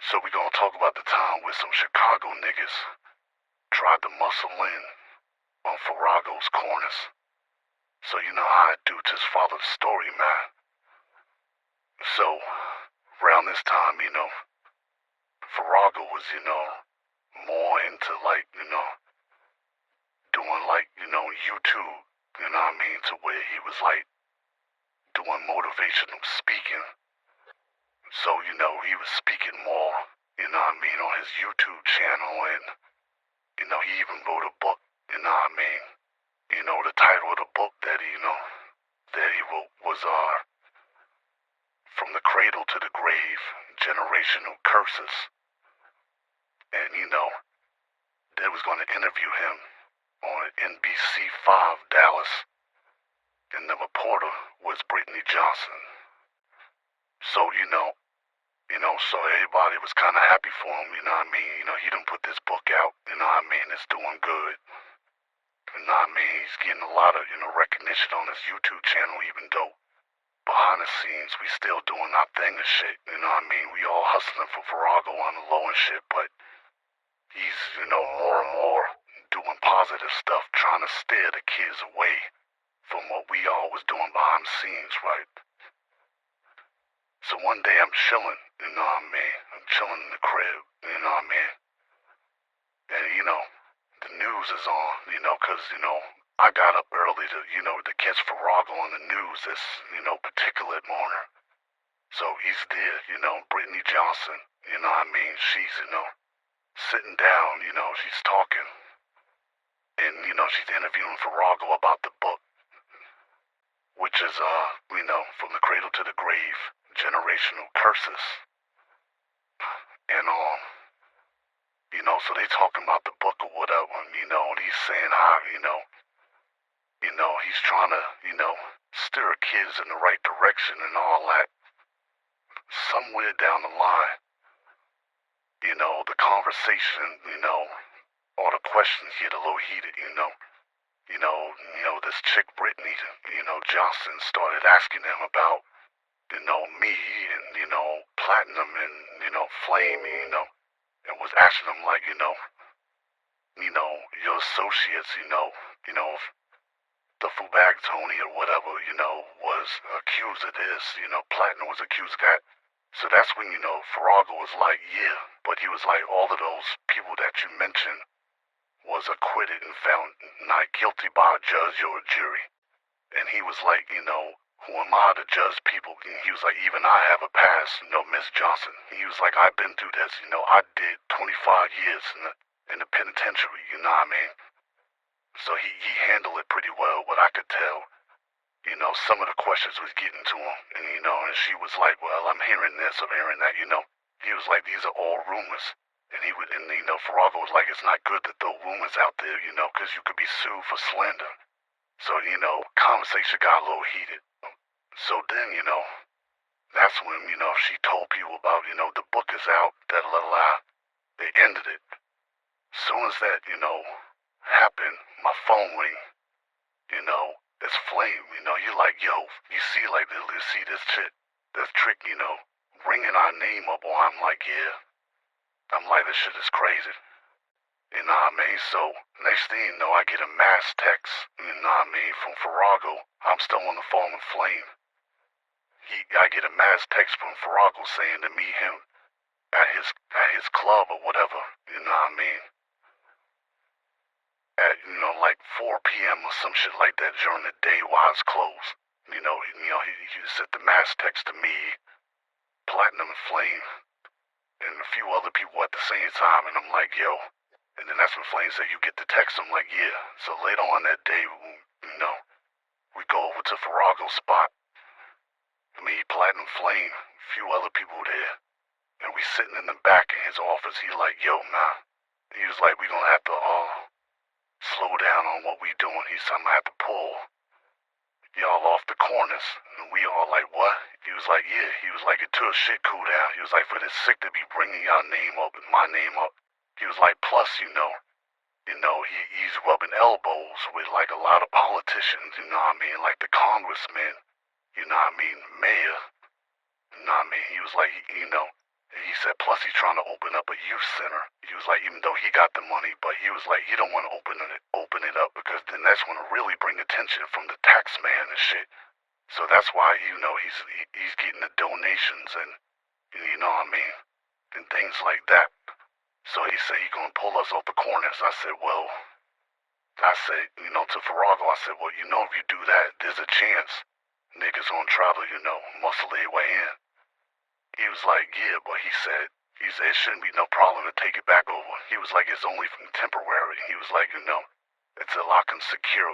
So we gonna talk about the time where some Chicago niggas tried to muscle in on Farago's corners. So you know how a dude just followed the story, man. So, around this time, Farago was, more into doing YouTube, to where he was doing motivational speaking. So, he was speaking more, on his YouTube channel, and, he even wrote a book, the title of the book that he wrote was, From the Cradle to the Grave, Generational Curses. And, they was going to interview him on NBC5 Dallas, and the reporter was Brittany Johnson. So, so everybody was kind of happy for him, he done put this book out, it's doing good. He's getting a lot of, recognition on his YouTube channel, even though behind the scenes we still doing our thing and shit, we all hustling for Farago on the low and shit, but he's, more and more doing positive stuff, trying to steer the kids away from what we all was doing behind the scenes, right? So one day I'm chilling, I'm chilling in the crib, and, the news is on, cause, I got up early to, to catch Farago on the news this, particular morning. So he's there, Brittany Johnson, she's, sitting down, she's talking, and, she's interviewing Farago about the book, which is, From the Cradle to the Grave, Generational Curses. And, so they talking about the book or whatever, and, and he's saying how, he's trying to, steer kids in the right direction and all that. Somewhere down the line, the conversation, all the questions get a little heated, this chick Brittany, Johnson started asking him about, me and, Platinum and, Flame, and was asking him like, your associates, Duffle Bag Tony or whatever, was accused of this, Platinum was accused of that. So that's when, Farago was like, yeah, but he was like, all of those people that you mentioned was acquitted and found not guilty by a judge or a jury. And he was like, who am I to judge people? And he was like, even I have a past, Miss Johnson. He was like, I've been through this, I did 25 years in the penitentiary, So he handled it pretty well, what I could tell. Some of the questions was getting to him, and, and she was like, well, I'm hearing this, I'm hearing that, He was like, these are all rumors. And he would, and, Farago was like, it's not good to throw rumors out there, because you could be sued for slander. So, conversation got a little heated. So then, that's when, she told people about, the book is out, they ended it. As soon as that, happened, my phone rang, it's Flame, you're like, yo, you see, you see this trick, ringing our name up, or I'm like, yeah. I'm like, this shit is crazy. So next thing you know, I get a mass text, from Farago. I'm still on the phone with Flame. I get a mass text from Farago saying to meet him at his club or whatever, At, 4 p.m. or some shit like that during the day while it's closed. He sent the mass text to me, Platinum and Flame, and a few other people at the same time, and I'm like, yo. And then that's when Flame said, you get the text. I'm like, yeah. So later on that day, we go over to Farago's spot. Me, Platinum, Flame, a few other people there. And we sitting in the back in his office. He like, yo, man. He was like, we gonna have to slow down on what we doing. He said, I'm gonna have to pull y'all off the corners. And we all like, what? He was like, yeah. He was like, it took shit cool down. He was like, for this sick to be bringing y'all name up and my name up. He was like, plus, he's rubbing elbows with like a lot of politicians, like the congressmen, mayor, He was like, And he said, plus he's trying to open up a youth center. He was like, even though he got the money, but he was like, he don't want to open it up because then that's going to really bring attention from the tax man and shit. So that's why, he's getting the donations and, you know what I mean, and things like that. So he said he's going to pull us off the corners. I said, to Farrago, I said, well, if you do that, there's a chance niggas gonna try to, muscle their way in. He was like, yeah, but he said it shouldn't be no problem to take it back over. He was like, it's only temporary. He was like, it's a lock and secure,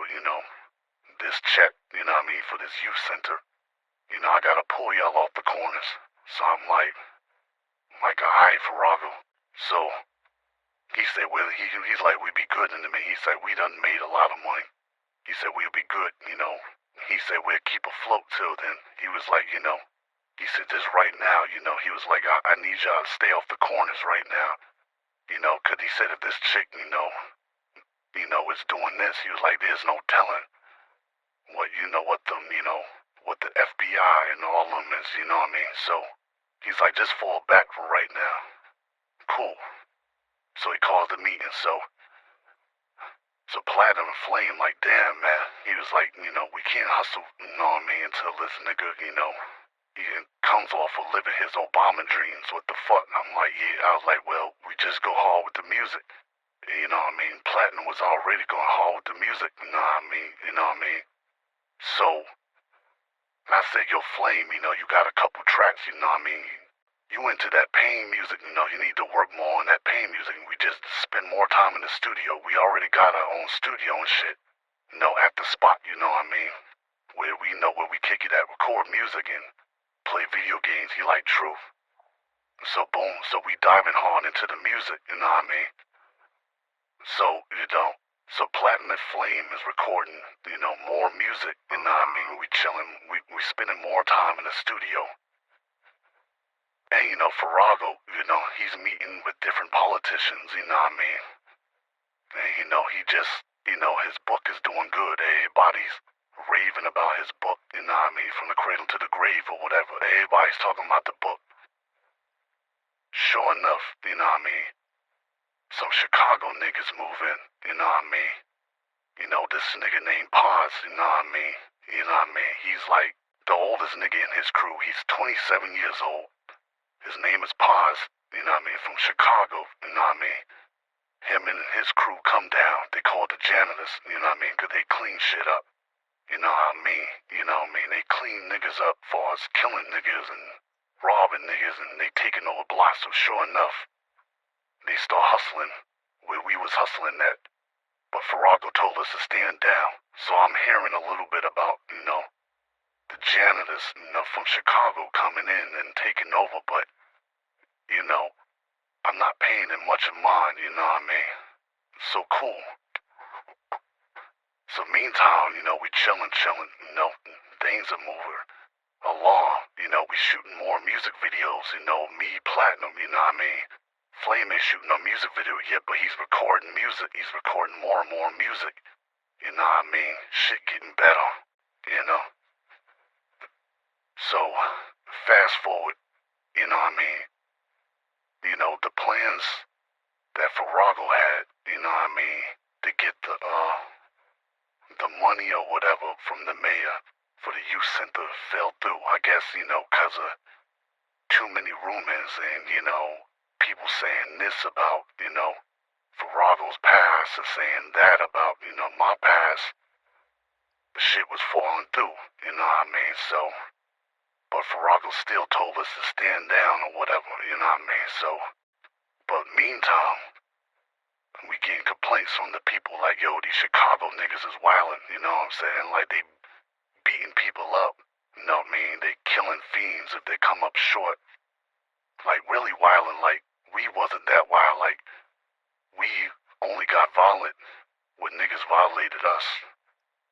this check, for this youth center. I gotta pull y'all off the corners. So I'm like, all right, Farrago. So he said, well, he's like, we'd be good in a minute. He said, we done made a lot of money. He said, we'll be good, He said, we'll keep afloat till then. He was like, he said, this right now, he was like, I need y'all to stay off the corners right now. Because he said if this chick, is doing this, he was like, there's no telling what the FBI and all of them is, you know what I mean? So he's like, just fall back for right now. Cool. So he called the meeting, so Platinum and Flame like, damn, man. He was like, we can't hustle, you know what I mean, until this nigga, he comes off of living his Obama dreams. What the fuck? And I'm like, yeah. I was like, well, we just go hard with the music. You know what I mean? Platinum was already going hard with the music, you know what I mean? So I said, yo, Flame, you got a couple tracks, you know what I mean? You into that pain music, you need to work more on that pain music. We just spend more time in the studio. We already got our own studio and shit, at the spot, you know what I mean? Where we know where we kick it at, record music and play video games. He like Truth. So boom, so we diving hard into the music, you know what I mean? So Platinum and Flame is recording, more music, you know what I mean? We chilling, we spending more time in the studio. And, Farrago, he's meeting with different politicians, you know what I mean? And, he just, his book is doing good. Everybody's raving about his book, you know what I mean? From the cradle to the grave or whatever. Everybody's talking about the book. Sure enough, you know what I mean? Some Chicago niggas move in, you know what I mean? This nigga named Paz, you know what I mean? He's like the oldest nigga in his crew. He's 27 years old. His name is Paz, you know what I mean, from Chicago, you know what I mean? Him and his crew come down. They call the janitors, you know what I mean, because they clean shit up. You know what I mean? They clean niggas up for us killing niggas and robbing niggas, and they taking over blocks. So sure enough, they start hustling where we was hustling at. But Farrago told us to stand down. So I'm hearing a little bit about, the janitors, from Chicago coming in and taking over, but, I'm not paying it much of mine, you know what I mean? So cool. So meantime, we chilling, things are moving along, we shooting more music videos, me, Platinum, you know what I mean? Flame ain't shooting no music video yet, but he's recording music, he's recording more and more music, you know what I mean? Shit getting better, So, fast forward, you know what I mean? The plans that Farrago had, you know what I mean, to get the money or whatever from the mayor for the youth center fell through. I guess, because of too many rumors and, people saying this about, Farrago's past and saying that about, my past. The shit was falling through, you know what I mean? So, but Farrago still told us to stand down or whatever, you know what I mean? So, but meantime, we getting complaints from the people like, yo, these Chicago niggas is wildin', you know what I'm saying? Like, they beating people up, you know what I mean? They killing fiends if they come up short. Like, really wildin', like, we wasn't that wild, like, we only got violent when niggas violated us.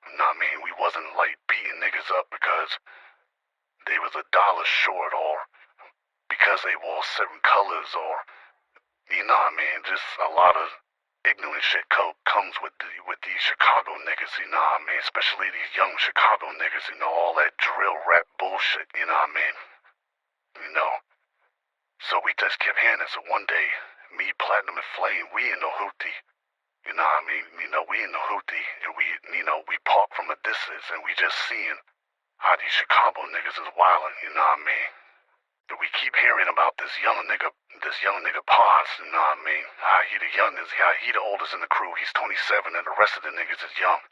You know what I mean? We wasn't, like, beating niggas up because they was $1 short or because they wore certain colors or, you know what I mean? Just a lot of ignorant shit comes with these Chicago niggas, you know what I mean? Especially these young Chicago niggas, all that drill rap bullshit, you know what I mean? So we just kept hearing it. So one day, me, Platinum, and Flame, we in the hoopty. You know what I mean? You know, we in the hoopty, and we park from a distance, and we just seeing how these Chicago niggas is wildin', you know what I mean? And we keep hearing about this young nigga Paz, you know what I mean? How he the youngest, how he the oldest in the crew, he's 27, and the rest of the niggas is young.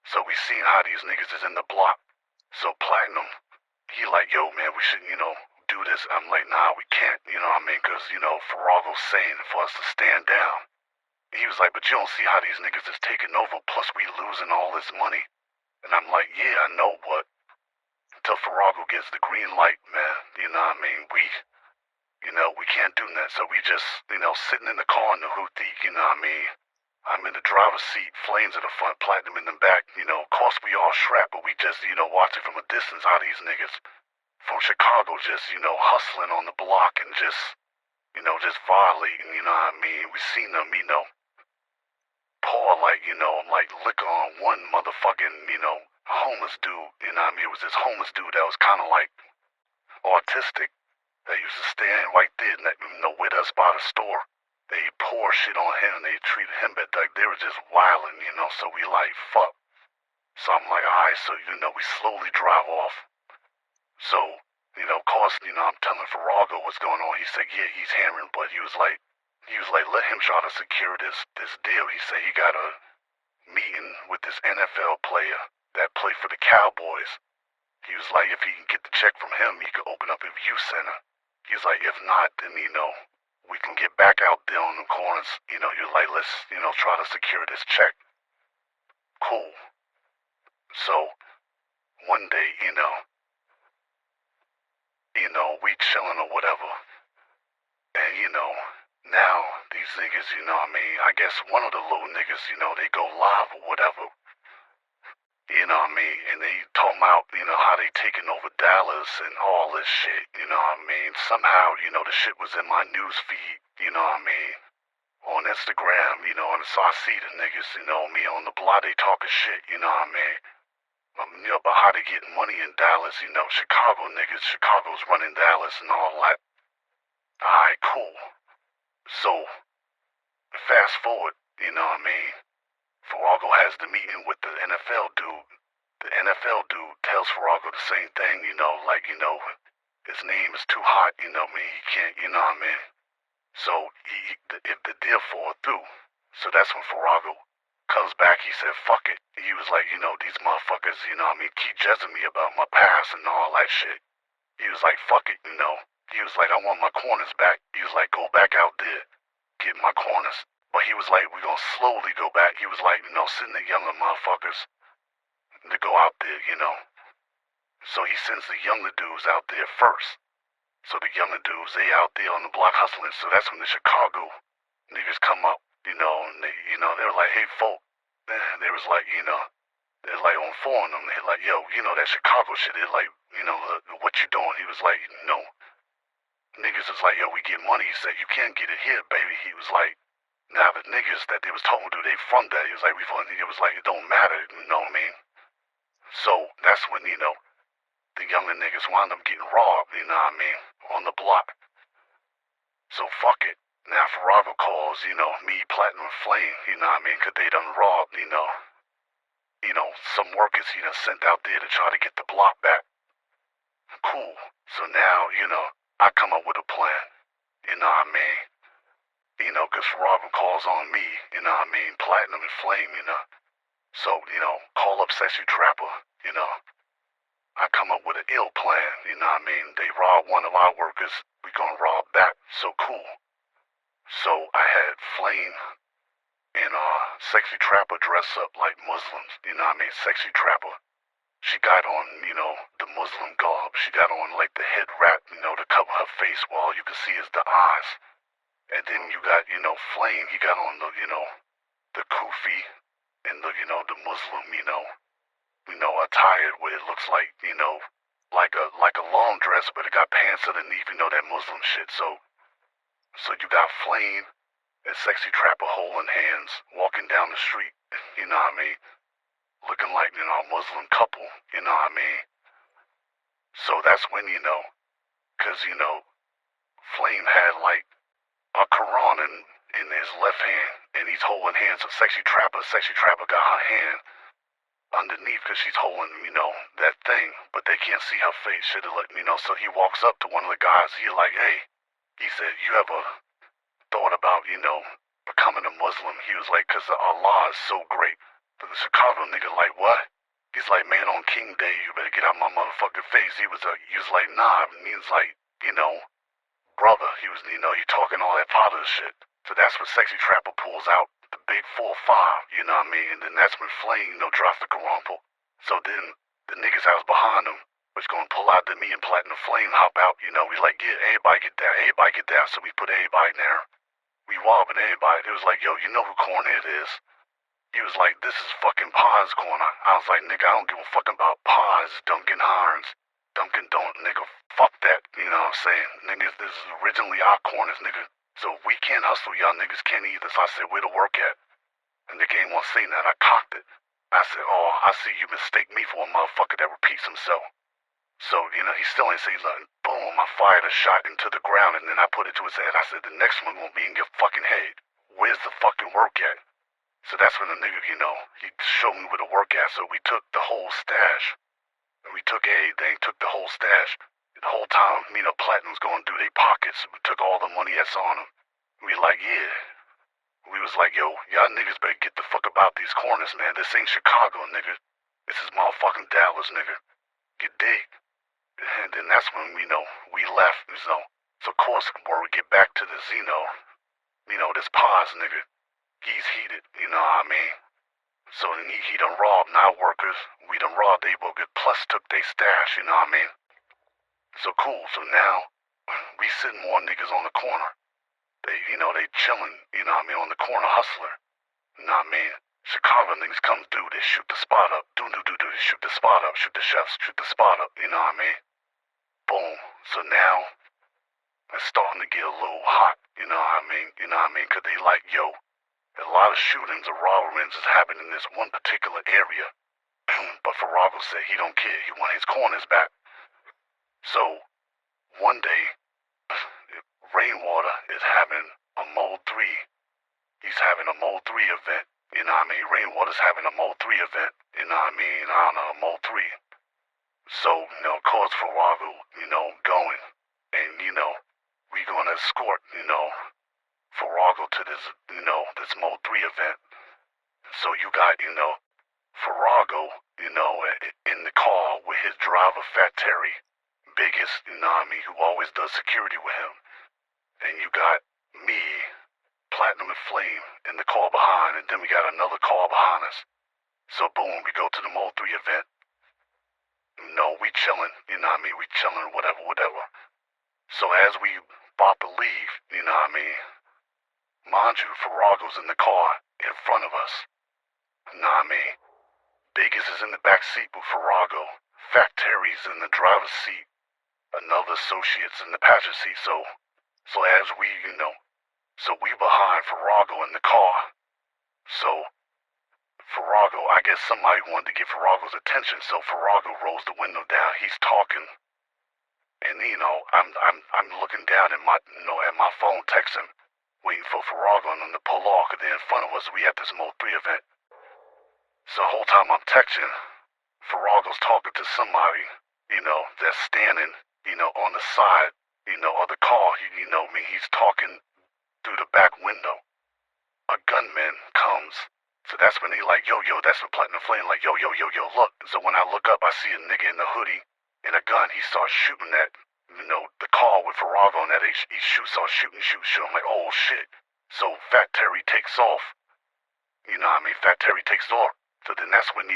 So we seen how these niggas is in the block. So Platinum, he like, yo, man, we should, do this. I'm like, nah, we can't, you know what I mean? Because, Farago's saying for us to stand down. He was like, but you don't see how these niggas is taking over, plus we losing all this money. And I'm like, yeah, I know, but until Farago gets the green light, man, you know what I mean? We can't do that. So we just, sitting in the car in the hoopty, you know what I mean? I'm in the driver's seat, Flames in the front, Platinum in the back, of course we all strapped, but we just, watching from a distance how these niggas from Chicago just, hustling on the block and just, just violating, you know what I mean? We seen them, pour like liquor on one motherfucking, homeless dude, you know what I mean? It was this homeless dude that was kind of like autistic that used to stand right there, with us by the store. They pour shit on him, they treated him but like they were just wildin', so we like, fuck. So I'm like, alright, so, we slowly drive off. So, of course, I'm telling Farago what's going on. He said, yeah, he's hammering, but he was like, let him try to secure this deal. He said he got a meeting with this NFL player that played for the Cowboys. He was like, if he can get the check from him, he could open up a youth center. He's like, if not, then, we can get back out there on the corners. You're like, let's, try to secure this check. Cool. So, one day, we chillin' or whatever. And, now these niggas, I guess one of the little niggas, they go live or whatever. You know what I mean? And they talking about, how they taking over Dallas and all this shit, you know what I mean? Somehow, the shit was in my news feed, you know what I mean? On Instagram, and so I see the niggas, me on the block, they talking shit, you know what I mean? About how they getting money in Dallas, Chicago niggas, Chicago's running Dallas and all that. Alright, cool. So, fast forward, you know what I mean? Farago has the meeting with the NFL dude. The NFL dude tells Farago the same thing, his name is too hot, he can't, you know what I mean? So, if the deal fall through, so that's when Farago comes back, he said, fuck it. He was like, these motherfuckers, keep judging me about my past and all that shit. He was like, fuck it, He was like, I want my corners back. He was like, go back out there, get my corners. But he was like, we're gonna slowly go back. He was like, send the younger motherfuckers to go out there, So he sends the younger dudes out there first. So the younger dudes, they out there on the block hustling. So that's when the Chicago niggas come up, and they were like, hey, folk. They was like, they're like on phone them. They're like, yo, that Chicago shit. They're like, what you doing? He was like, niggas is like, yo, we get money. He said, you can't get it here, baby. He was like, now the niggas that they was talking to, they from that. He was like, it was like, it don't matter, you know what I mean? So that's when, the younger niggas wound up getting robbed, you know what I mean, on the block. So fuck it. Now Farago calls, me, Platinum, Flame, you know what I mean, 'cause they done robbed, some workers he done sent out there to try to get the block back. Cool. So now, I come up with a plan, you know what I mean? 'Cause Farago calls on me, you know what I mean, Platinum and Flame, So, call up Sexy Trapper, I come up with an ill plan, you know what I mean? They rob one of our workers, we gonna rob that, so cool. So I had Flame and Sexy Trapper dress up like Muslims, you know what I mean? Sexy Trapper. She got on, the Muslim garb. She got on like the head wrap, to cover her face while all you can see is the eyes. And then you got, Flame, he got on the kufi and the Muslim, attired where it looks like, like a long dress, but it got pants underneath, that Muslim shit. So you got Flame and Sexy Trapper holding hands, walking down the street, you know what I mean? Looking like, a Muslim couple, you know what I mean? So that's when, 'cause, Flame had like a Quran in his left hand, and he's holding hands of Sexy Trapper. Sexy Trapper got her hand underneath because she's holding, that thing, but they can't see her face. Should've let me know. So he walks up to one of the guys. He like, hey, he said, you ever thought about, becoming a Muslim? He was like, cause Allah is so great. But the Chicago nigga like, what? He's like, man, on King Day, you better get out my motherfucking face. He was like, nah. And he was like, brother. He was, he talking all that positive shit. So that's when Sexy Trapper pulls out the big 4-5, you know what I mean? And then that's when Flame, drops the Garumple. So then the niggas that was behind him was gonna pull out to me and Platinum Flame hop out, we like, yeah, everybody get down. So we put everybody in there. We wobbing everybody. It was like, yo, you know who corner it is? He was like, this is fucking Paz corner. I was like, nigga, I don't give a fuck about Paz, Duncan Hines. Duncan don't, nigga, fuck that, you know what I'm saying? Niggas, this is originally our corners, nigga. So if we can't hustle, y'all niggas can't either. So I said, where to work at? And the game won't say that. I cocked it. I said, oh, I see you mistake me for a motherfucker that repeats himself. So, he still ain't say nothing. Boom, I fired a shot into the ground, and then I put it to his head. I said, the next one gonna be in your fucking head. Where's the fucking work at? So that's when the nigga, he showed me where to work at. So we took the whole stash. And we took everything, took the whole stash. The whole time, Platinum's going through their pockets. We took all the money that's on them. We like, yeah. We was like, yo, y'all niggas better get the fuck about these corners, man. This ain't Chicago, nigga. This is motherfucking Dallas, nigga. You dig? And then that's when, we left, So of course, when we get back to the Zeno, this Paz, nigga, he's heated, you know what I mean? So then he done robbed our workers. We done robbed they workers, plus took they stash, you know what I mean? So cool, so now, we sitting more niggas on the corner. They, they chilling, on the corner hustler. You know what I mean? Chicago niggas come through, they shoot the spot up. Do, shoot the spot up, shoot the chefs, shoot the spot up, you know what I mean? Boom. So now, it's starting to get a little hot, you know what I mean? Cause they like, yo, a lot of shootings or robberies is happening in this one particular area. But Farrago said he don't care, he want his corners back. So, one day, Rainwater is having a Mode 3. He's having a Mode 3 event, you know what I mean? Rainwater's having a Mode 3 event, you know what I mean? I don't know, Mode 3. So, of course, Farrago, going. And, we gonna escort, Farrago to this, this Mode 3 event. So you got, Farrago, in the car with his driver, Fat Terry, biggest, who always does security with him. And you got me, Platinum and Flame, in the car behind, and then we got another car behind us. So boom, we go to the Mode 3 event. We chillin', we chillin', whatever. So as we about to leave, mind you, Farrago's in the car in front of us. Biggest is in the back seat with Farrago. Fat Terry's in the driver's seat. Another associate's in the passenger seat, so as we, so we behind Farrago in the car. So, Farrago, I guess somebody wanted to get Farrago's attention, so Farrago rolls the window down. He's talking, and I'm looking down at my phone, texting, waiting for Farrago and them to pull off. And then in front of us, we had this Mode 3 event. So the whole time I'm texting, Farrago's talking to somebody, that's standing, on the side, of the car. He's talking through the back window. A gunman comes. So that's when he like, yo, that's when Platinum Flame like, yo, look. So when I look up, I see a nigga in the hoodie and a gun. He starts shooting at, the car with Farrago on that. He starts shooting. I'm like, oh, shit. So Fat Terry takes off. Fat Terry takes off. So then that's when,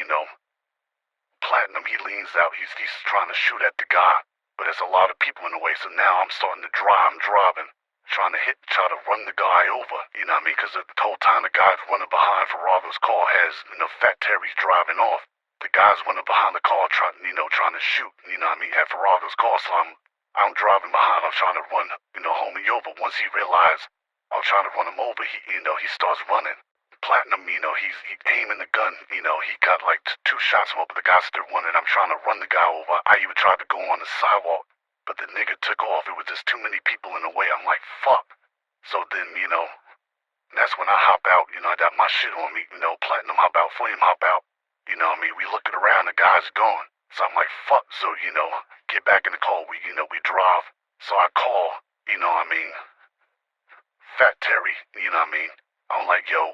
Platinum, he leans out. He's trying to shoot at the guy. But there's a lot of people in the way. So now I'm starting to drive. I'm driving. Trying to run the guy over, because the whole time the guy's running behind Farrago's car has, Fat Terry's driving off. The guy's running behind the car trying to shoot, at Farrago's car, so I'm driving behind, I'm trying to run, homie over. Once he realized I was trying to run him over, he starts running. Platinum, he's aiming the gun, he got like 2 shots over, the guy's still running, I'm trying to run the guy over. I even tried to go on the sidewalk, but the nigga took off. It was just too many people in the way. And that's when I hop out, I got my shit on me, Platinum hop out, Flame hop out. We looking around, the guy's gone. So I'm like, fuck, so, get back in the car, we drive. So I call, Fat Terry, I'm like, yo,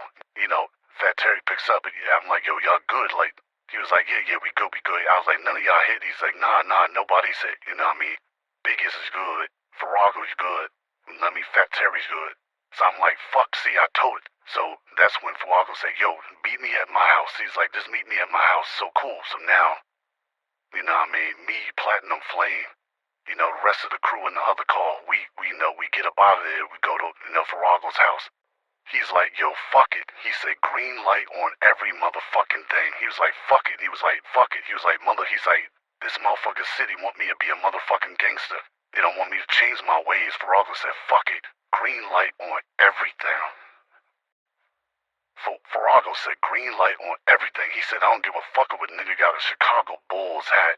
Fat Terry picks up, and I'm like, yo, y'all good? Like, he was like, yeah, we good, we good. I was like, none of y'all hit. He's like, nah, nobody's hit, Biggest is good, Farrago's good, Fat Terry's good. So I'm like, fuck, see, I told it. So that's when Farrago said, yo, meet me at my house. He's like, just meet me at my house. So cool. So now, me, Platinum, Flame, the rest of the crew in the other car, we get up out of there. We go to, Farrago's house. He's like, yo, fuck it. He said, green light on every motherfucking thing. He was like, fuck it. He was like, fuck it. He was like, he's like, this motherfucking city want me to be a motherfucking gangster. They don't want me to change my ways. Farrago said, fuck it. Green light on everything. Farrago said, green light on everything. He said, I don't give a fuck if a nigga got a Chicago Bulls hat.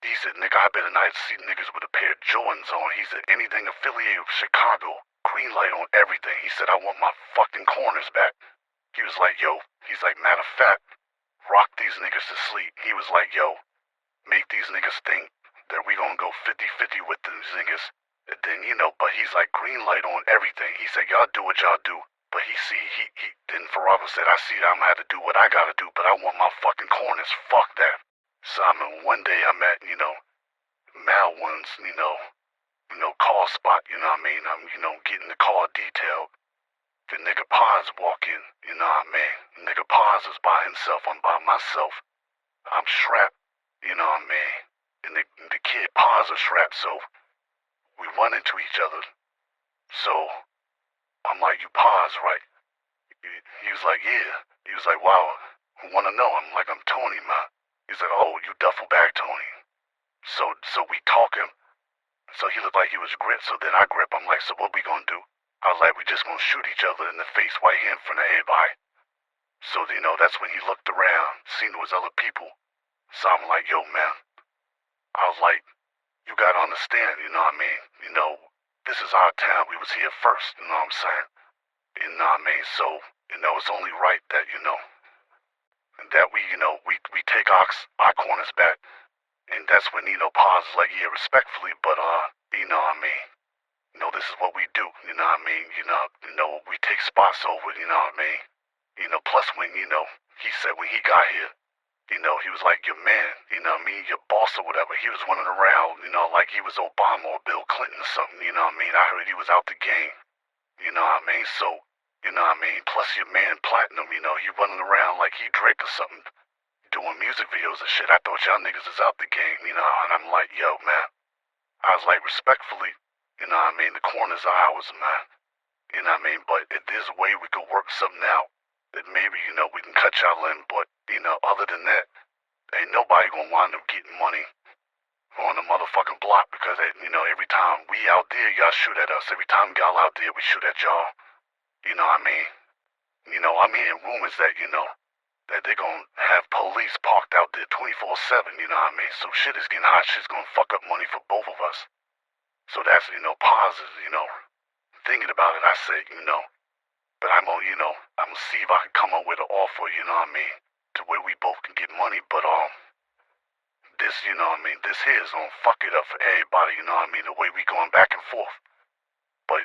He said, nigga, I better not see niggas with a pair of Jordans on. He said, anything affiliated with Chicago, green light on everything. He said, I want my fucking corners back. He was like, yo, he's like, matter of fact, rock these niggas to sleep. He was like, yo, make these niggas think that we gonna go 50-50 with these niggas. And then, but he's like, green light on everything. He said, y'all do what y'all do. But then Farrago said, I see that I'm gonna have to do what I gotta do, but I want my fucking corners. Fuck that. Simon, one day I'm at, Mal one's, car spot, I'm, getting the car detailed. The nigga Paz walk in, The nigga Paz is by himself, I'm by myself. I'm strapped, And the kid Paz is strapped, so we run into each other. So I'm like, you Paz, right? He was like, yeah. He was like, wow, I wanna know. I'm like, I'm Tony, man. He's like, oh, you Duffle Bag Tony. So we talking. So he looked like he was grip, so then I grip. I'm like, so what we gonna do? I was like, we just gonna shoot each other in the face right here in front of everybody. So, that's when he looked around, seen there was other people. So I'm like, yo, man. I was like, you gotta understand, this is our town. We was here first, you know what I'm saying? So, it's only right that, that we take our corners back. And that's when, Paz is like, yeah, respectfully, but, this is what we do, we take spots over, plus when, he said when he got here, he was like your man, your boss or whatever. He was running around, like he was Obama or Bill Clinton or something, I heard he was out the game, so, plus your man Platinum, he running around like he Drake or something, doing music videos and shit. I thought y'all niggas is out the game, and I'm like, yo, man. I was like, respectfully, the corners are ours, man. But if there's a way we could work something out, that maybe, we can cut y'all in, but, other than that, ain't nobody gonna wind up getting money on the motherfucking block because, every time we out there, y'all shoot at us. Every time y'all out there, we shoot at y'all. I'm hearing rumors that, that they're gonna have police parked out there 24/7, So shit is getting hot. Shit's gonna fuck up money for both of us. So that's, positive, Thinking about it, I said, but I'm gonna see if I can come up with an offer, to where we both can get money, but, this, this here is gonna fuck it up for everybody, the way we going back and forth. But,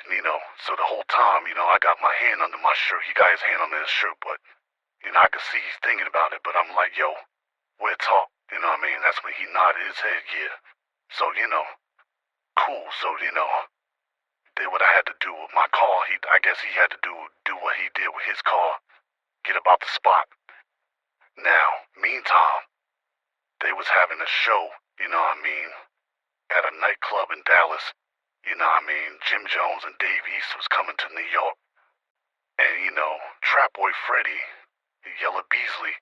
so the whole time, I got my hand under my shirt. He got his hand under his shirt, but, I could see he's thinking about it, but I'm like, yo, we'll talk, That's when he nodded his head, yeah. So, cool, so, did what I had to do with my car. I guess he had to do what he did with his car, get about the spot. Now, meantime, they was having a show, at a nightclub in Dallas, Jim Jones and Dave East was coming to New York. And, Trap Boy Freddy, Yella Beasley,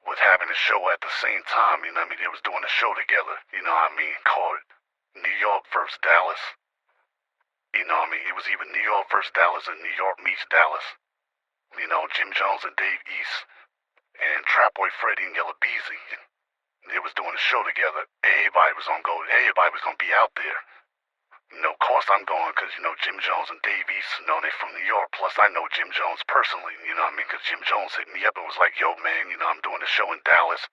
was having a show at the same time, they was doing a show together, called New York vs. Dallas. It was either New York vs. Dallas or New York meets Dallas. Jim Jones and Dave East and Trap Boy Freddy and Yella Beasley, they was doing a show together. Everybody was gonna be out there. Of course I'm going because, Jim Jones and Dave East, they from New York. Plus I know Jim Jones personally, because Jim Jones hit me up and was like, yo, man, I'm doing a show in Dallas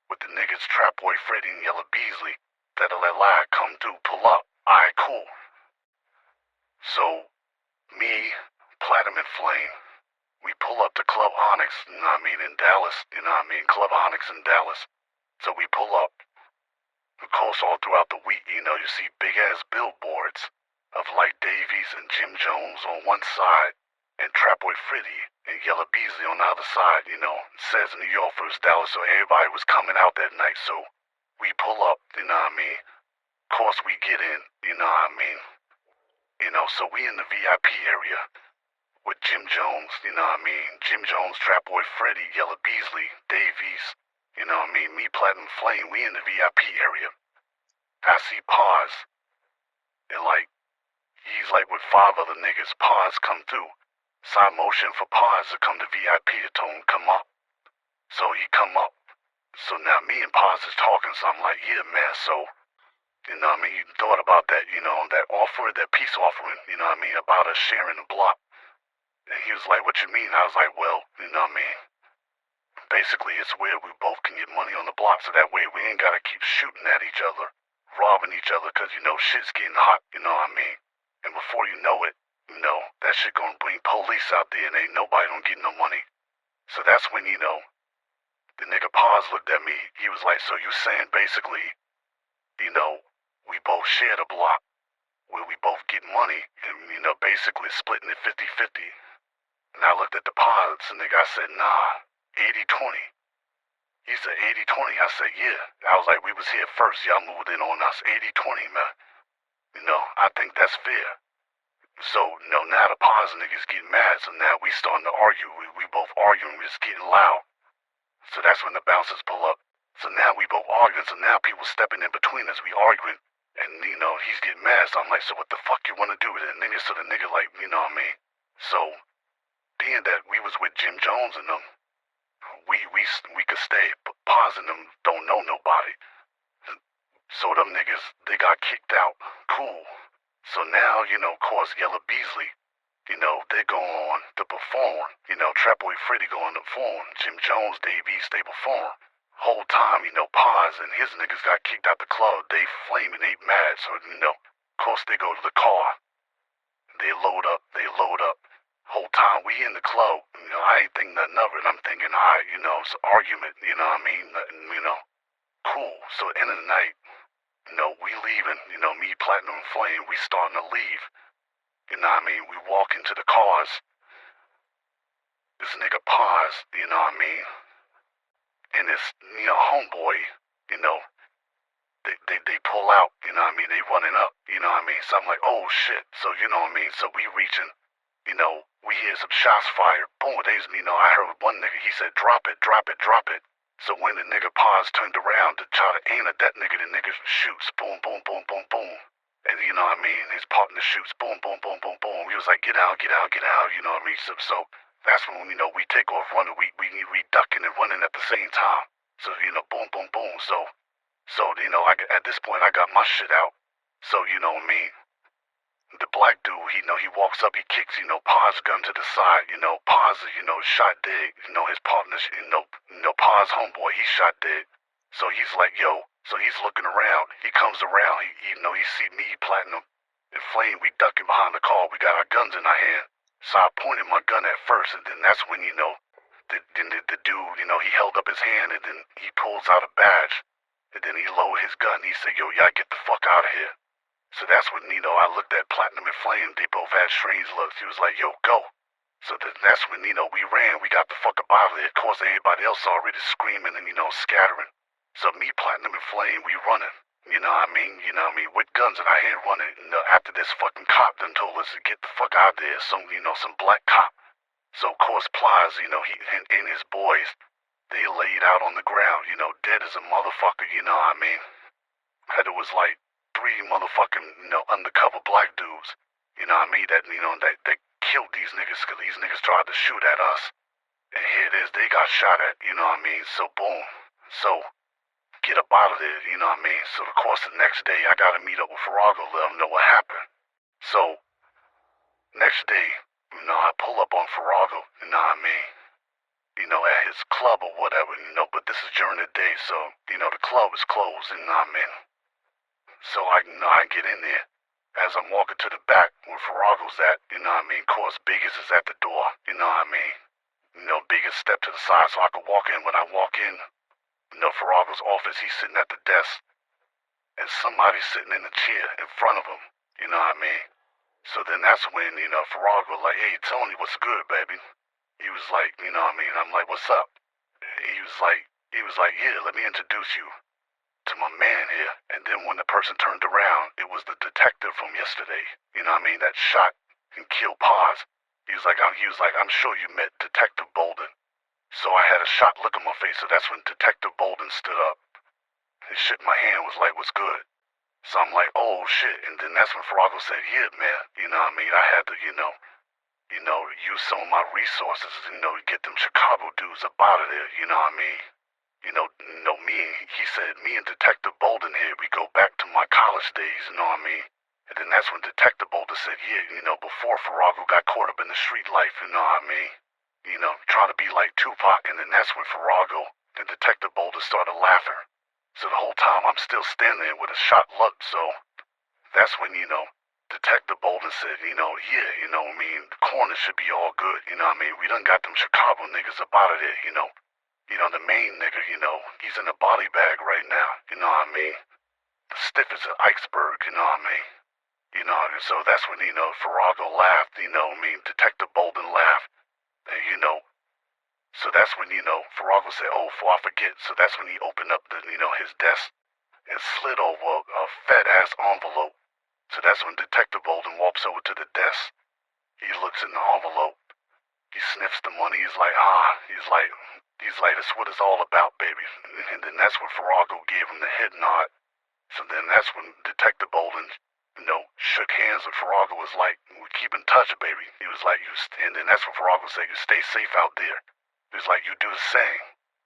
with the niggas Trap Boy Freddy and Yella Beasley. That'll let Lie come through, pull up. Alright, cool. So, me, Platinum and Flame, we pull up to Club Onyx, in Dallas, Club Onyx in Dallas. So we pull up. Of course, all throughout the week, you see big-ass billboards of like Davies and Jim Jones on one side and Trapboy Freddy and Yella Beasley on the other side, It says New York versus Dallas, so everybody was coming out that night. So we pull up, Of course, we get in, So we in the VIP area with Jim Jones, Jim Jones, Trapboy Freddy, Yella Beasley, Davies, me, Platinum Flame, we in the VIP area. I see Paz, and he's with 5 other niggas. Paz come through. Sign motion for Paz to come to VIP to tell him come up. So he come up. So now me and Paz is talking, so I'm like, yeah, man, so, you thought about that, that offer, that peace offering, about us sharing the block. And he was like, what you mean? I was like, well, basically it's where we both can get money on the block, so that way we ain't gotta keep shooting at each other, robbing each other, cause shit's getting hot, And before you know it, that shit gonna bring police out there and ain't nobody gonna get no money. So that's when, the nigga Paz looked at me, he was like, so you saying basically, we both share the block, where we both get money, and, basically splitting it 50-50. And I looked at the Paz, and nigga, I said, nah, 80-20. He said 80-20. I said, yeah. I was like, we was here first. Y'all moved in on us. 80-20, man. I think that's fair. So, now the Paz niggas getting mad. So now we starting to argue. We both arguing. It's getting loud. So that's when the bouncers pull up. So now we both arguing. So now people stepping in between us. We arguing. And, he's getting mad. So I'm like, so what the fuck you want to do with it? And then so the nigga like, So, being that we was with Jim Jones and them, we could stay, but Paz and them don't know nobody. So them niggas, they got kicked out. Cool. So now, of course, Yella Beasley, they go on to perform. Trapboy Freddy go on to perform. Jim Jones, Dave East, they perform. Whole time, Paz and his niggas got kicked out the club. They flaming, they mad. So, of course they go to the car. They load up. Whole time we in the club, I ain't think nothing of it. I'm thinking, all right, it's an argument, Nothing, cool. So at the end of the night, we leaving, me, Platinum and Flame, we starting to leave. We walk into the cars. This nigga Paz, and this, homeboy, they pull out, they running up, So I'm like, oh shit. So, So we reaching, we hear some shots fired. Boom, I heard one nigga, he said, drop it, drop it, drop it. So when the nigga Paz turned around to try to aim at that nigga, the nigga shoots. Boom, boom, boom, boom, boom. And his partner shoots. Boom, boom, boom, boom, boom. He was like, get out, get out, get out, So that's when, we take off running. We ducking and running at the same time. So, boom, boom, boom. So, at this point, I got my shit out. So, the black dude, he walks up, he kicks, Paz gun to the side, Paz, shot dead, his partner, Paz homeboy, he shot dead. So he's like, yo, so he's looking around, he comes around, he see me, Platinum, and Flame, we ducking behind the car, we got our guns in our hand. So I pointed my gun at first, and then that's when, the dude, he held up his hand, and then he pulls out a badge, and then he lowered his gun, he said, yo, y'all get the fuck out of here. So that's when, I looked at Platinum and Flame. They both had strange looks. He was like, yo, go. So that's when, we ran. We got the fuck up out of there. Of course, everybody else already screaming and, scattering. So me, Platinum and Flame, we running. With guns in our hand running. After this fucking cop done told us to get the fuck out of there. Some black cop. So, of course, Plies, he and his boys, they laid out on the ground, dead as a motherfucker, And it was like 3 motherfucking, undercover black dudes, that killed these niggas because these niggas tried to shoot at us. And here it is, they got shot at, So boom. So, get up out of there, So of course the next day I gotta meet up with Farrago, let him know what happened. So, next day, I pull up on Farrago, at his club or whatever, but this is during the day, so, the club is closed, So I get in there. As I'm walking to the back where Farrago's at, of course, Biggest is at the door, Biggest step to the side so I can walk in. When I walk in, Farrago's office, he's sitting at the desk, and somebody's sitting in the chair in front of him, So then that's when, Farrago like, hey, Tony, what's good, baby? He was like, I'm like, what's up? He was like, yeah, let me introduce you to my man here. And then when the person turned around, it was the detective from yesterday, that shot and killed Paz. He was like, I'm sure you met Detective Bolden. So I had a shocked look on my face, so that's when Detective Bolden stood up. He shook my hand, was like, what's good? So I'm like, oh shit, and then that's when Farrago said, yeah, man, I had to, use some of my resources, to get them Chicago dudes up out of there, he said, me and Detective Bolden here, we go back to my college days, And then that's when Detective Bolden said, yeah, before Farrago got caught up in the street life, trying to be like Tupac, and then that's when Farrago and Detective Bolden started laughing. So the whole time I'm still standing there with a shot look, so that's when, Detective Bolden said, the corner should be all good, we done got them Chicago niggas up out of there, the main nigga, he's in a body bag right now, the stiff as an iceberg, so that's when, Farrago laughed, Detective Bolden laughed, and, so that's when, Farrago said, oh, before I forget, so that's when he opened up the, his desk and slid over a fat-ass envelope. So that's when Detective Bolden walks over to the desk. He looks in the envelope. He sniffs the money. He's like, that's what it's all about, baby. And then that's when Farrago gave him the head nod. So then that's when Detective Bolden, shook hands with Farrago. Was like, we keep in touch, baby. He was like, and then that's when Farrago said, you stay safe out there. He was like, you do the same.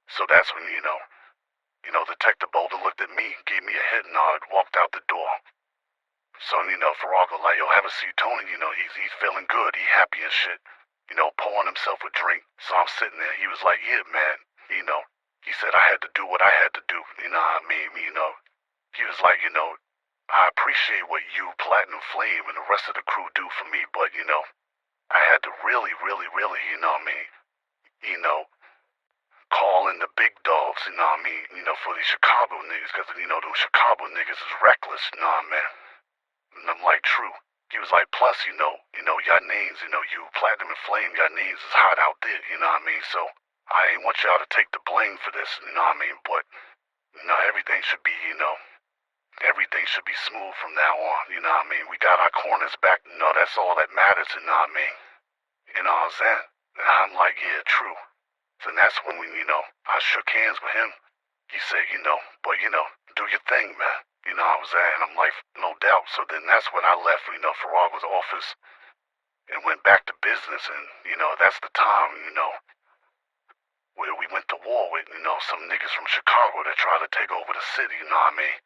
So that's when, Detective Bolden looked at me, gave me a head nod, walked out the door. So, Farrago like, yo, have a seat, Tony, he's feeling good, he happy and shit, pouring himself a drink. So I'm sitting there, he was like, yeah, man, he said I had to do what I had to do, he was like, I appreciate what you, Platinum Flame, and the rest of the crew do for me, but, I had to really, really, really, call in the big dogs, for these Chicago niggas, because, those Chicago niggas is reckless, man. And I'm like, true. He was like, plus, y'all names, you, Platinum and Flame, y'all names is hot out there, So I ain't want y'all to take the blame for this, but, everything should be, everything should be smooth from now on, We got our corners back, that's all that matters, You know what I'm saying? And I'm like, yeah, true. So that's when I shook hands with him. He said, but, do your thing, man. I was saying, I'm like, no doubt. So then that's when I left, Farrago's office and went back to business. And, that's the time, where we went to war with, some niggas from Chicago that tried to take over the city, you know what I mean?